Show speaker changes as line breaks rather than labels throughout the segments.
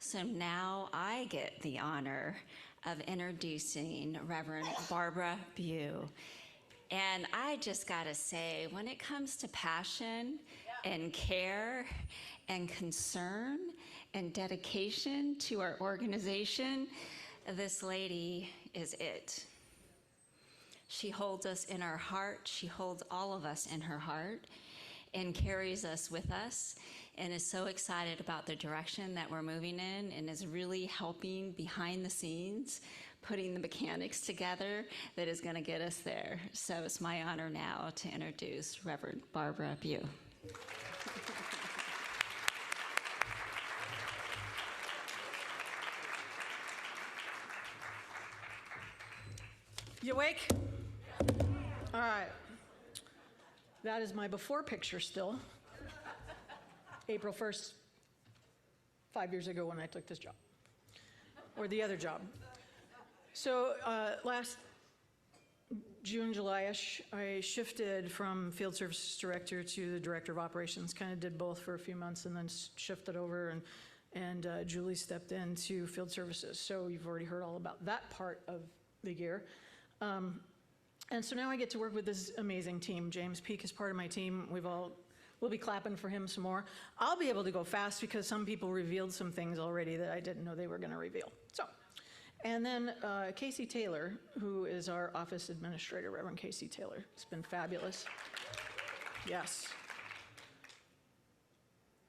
So now I get the honor of introducing Reverend Barbara Bew. And I just gotta say, when it comes to passion and care and concern and dedication to our organization, this lady is it. She holds us in her heart. She holds all of us in her heart and carries us with us and is so excited about the direction that we're moving in and is really helping behind the scenes, putting the mechanics together that is going to get us there. So it's my honor now to introduce Reverend Barbara Bew.
You awake? All right. That is my before picture still. April 1st, 5 years ago when I took this job, or the other job. So last June, July-ish, I shifted from field services director to the director of operations, kind of did both for a few months and then shifted over, and Julie stepped into field services. So you've already heard all about that part of the year. And so now I get to work with this amazing team. James Peak is part of my team. We'll be clapping for him some more. I'll be able to go fast because some people revealed some things already that I didn't know they were going to reveal. So, and then Casey Taylor, who is our office administrator, Reverend Casey Taylor. It's been fabulous. Yes.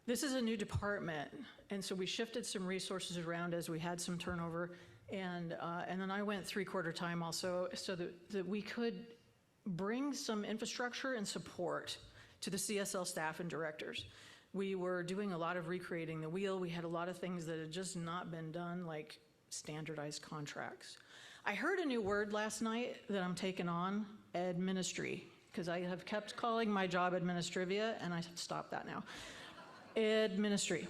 This is a new department, and so we shifted some resources around as we had some turnover. And then I went 3/4 time also so that we could bring some infrastructure and support to the CSL staff and directors. We were doing a lot of recreating the wheel. We had a lot of things that had just not been done, like standardized contracts. I heard a new word last night that I'm taking on, administry, because I have kept calling my job administrivia, and I stopped that now. Administry.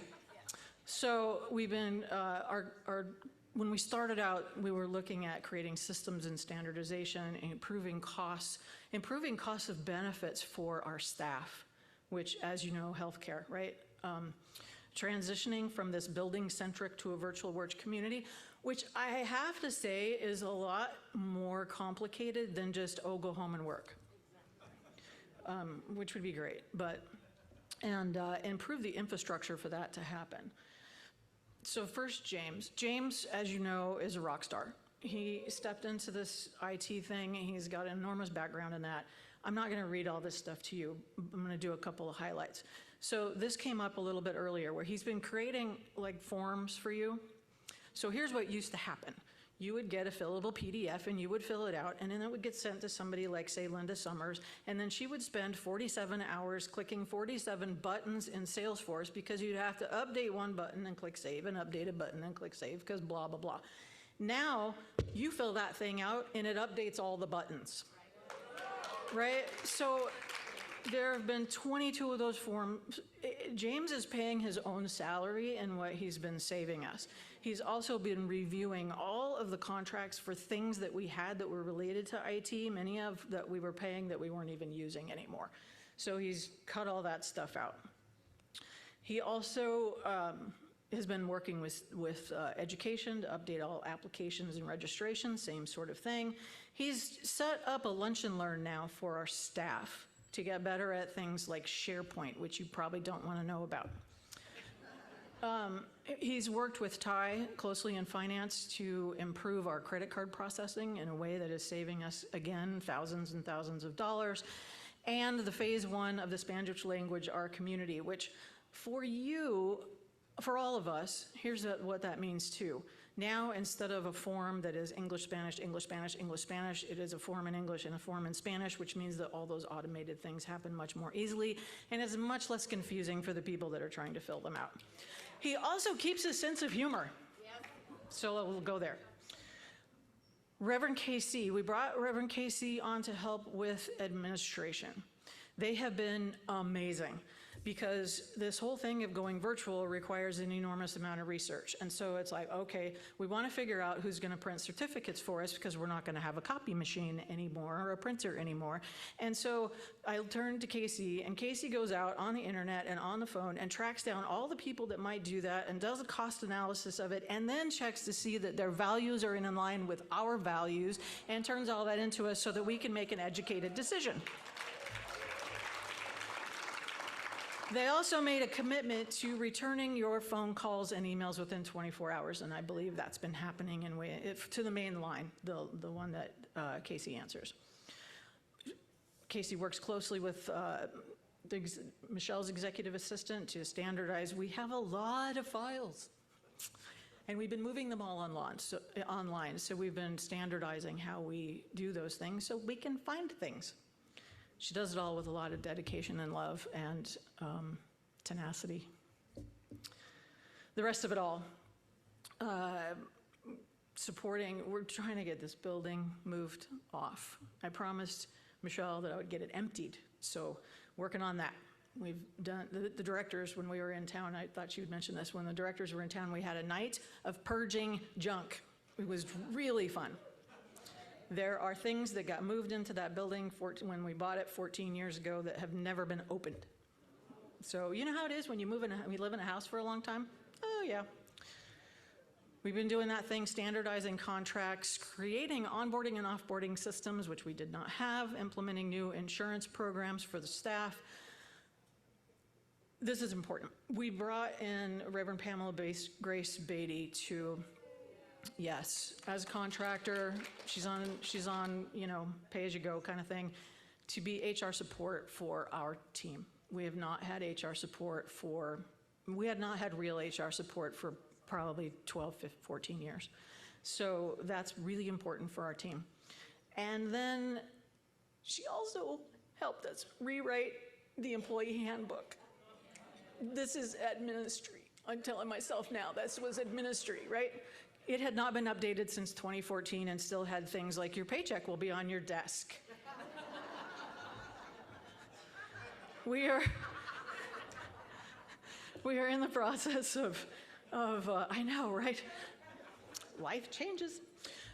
So we've been, when we started out, we were looking at creating systems and standardization and improving costs of benefits for our staff, which, as you know, healthcare, right? Transitioning from this building-centric to a virtual work community, which I have to say is a lot more complicated than just, oh, go home and work, which would be great, and improve the infrastructure for that to happen. So first, James, as you know, is a rock star. He stepped into this IT thing. He's got an enormous background in that. I'm not going to read all this stuff to you. I'm going to do a couple of highlights. So this came up a little bit earlier where he's been creating like forms for you. So here's what used to happen. You would get a fillable PDF and you would fill it out, and then it would get sent to somebody like, say, Linda Summers, and then she would spend 47 hours clicking 47 buttons in Salesforce because you'd have to update one button and click save, and update a button and click save, because blah, blah, blah. Now, you fill that thing out and it updates all the buttons, right? So there have been 22 of those forms. James is paying his own salary in what he's been saving us. He's also been reviewing all of the contracts for things that we had that were related to IT, many of that we were paying that we weren't even using anymore. So he's cut all that stuff out. He also has been working with education to update all applications and registrations, same sort of thing. He's set up a lunch and learn now for our staff to get better at things like SharePoint, which you probably don't want to know about. He's worked with Ty closely in finance to improve our credit card processing in a way that is saving us, again, thousands and thousands of dollars. And the phase 1 of the Spanish language, our community, which for you, for all of us, here's what that means too. Now, instead of a form that is English, Spanish, English, Spanish, English, Spanish, it is a form in English and a form in Spanish, which means that all those automated things happen much more easily and is much less confusing for the people that are trying to fill them out. He also keeps a sense of humor. Yep. So we'll go there. Reverend Casey, we brought Reverend Casey on to help with administration. They have been amazing. because this whole thing of going virtual requires an enormous amount of research. And so it's like, okay, we want to figure out who's going to print certificates for us because we're not going to have a copy machine anymore or a printer anymore. And so I turned to Casey, and Casey goes out on the internet and on the phone and tracks down all the people that might do that and does a cost analysis of it, and then checks to see that their values are in line with our values, and turns all that into us so that we can make an educated decision. They also made a commitment to returning your phone calls and emails within 24 hours, and I believe that's been happening to the main line, the one that Casey answers. Casey works closely with Michelle's executive assistant to standardize. We have a lot of files, and we've been moving them all online, so we've been standardizing how we do those things so we can find things. She does it all with a lot of dedication and love and tenacity. The rest of it all, we're trying to get this building moved off. I promised Michelle that I would get it emptied, so working on that. We've done, the directors, when we were in town, I thought she would mention this, when the directors were in town, we had a night of purging junk. It was really fun. There are things that got moved into that building when we bought it 14 years ago that have never been opened. So you know how it is when you live in a house for a long time? Oh yeah. We've been doing that thing, standardizing contracts, creating onboarding and offboarding systems, which we did not have, implementing new insurance programs for the staff. This is important. We brought in Reverend Pamela Grace Beatty to, yes, as a contractor, she's on, pay-as-you-go kind of thing, to be HR support for our team. We have not had HR support we had not had real HR support for probably 12, 15, 14 years. So that's really important for our team. And then she also helped us rewrite the employee handbook. This is administry. I'm telling myself now, this was administry, right? It had not been updated since 2014 and still had things like your paycheck will be on your desk. We are in the process of I know, right? Life changes.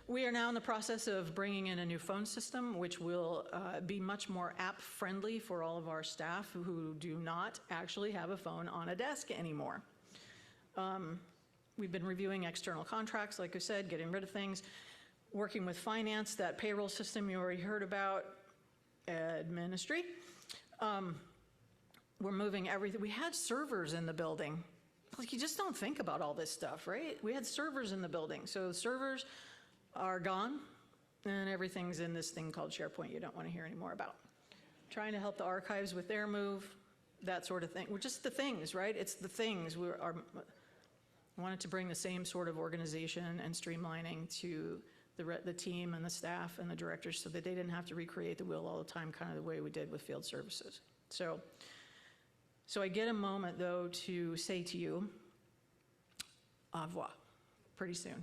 We are now in the process of bringing in a new phone system, which will be much more app-friendly for all of our staff who do not actually have a phone on a desk anymore. We've been reviewing external contracts, like I said, getting rid of things, working with finance, that payroll system you already heard about, ministry. We're moving everything. We had servers in the building. Like, you just don't think about all this stuff, right? We had servers in the building. So the servers are gone, and everything's in this thing called SharePoint you don't want to hear any more about. Trying to help the archives with their move, that sort of thing. We're just the things, right? It's the things. I wanted to bring the same sort of organization and streamlining to the team and the staff and the directors so that they didn't have to recreate the wheel all the time, kind of the way we did with field services. So I get a moment, though, to say to you, au revoir, pretty soon.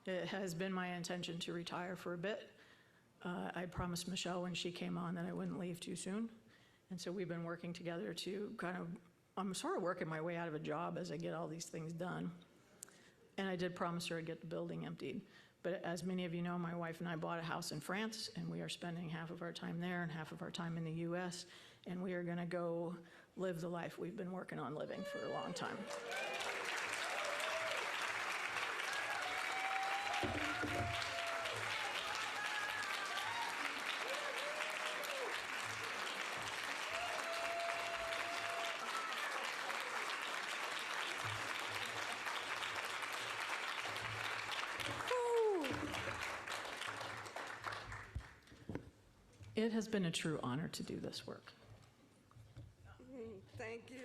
It has been my intention to retire for a bit. I promised Michelle when she came on that I wouldn't leave too soon. And so we've been working together to I'm sort of working my way out of a job as I get all these things done. And I did promise her I'd get the building emptied. But as many of you know, my wife and I bought a house in France, and we are spending half of our time there and half of our time in the US, and we are gonna go live the life we've been working on living for a long time. It has been a true honor to do this work.
Thank you.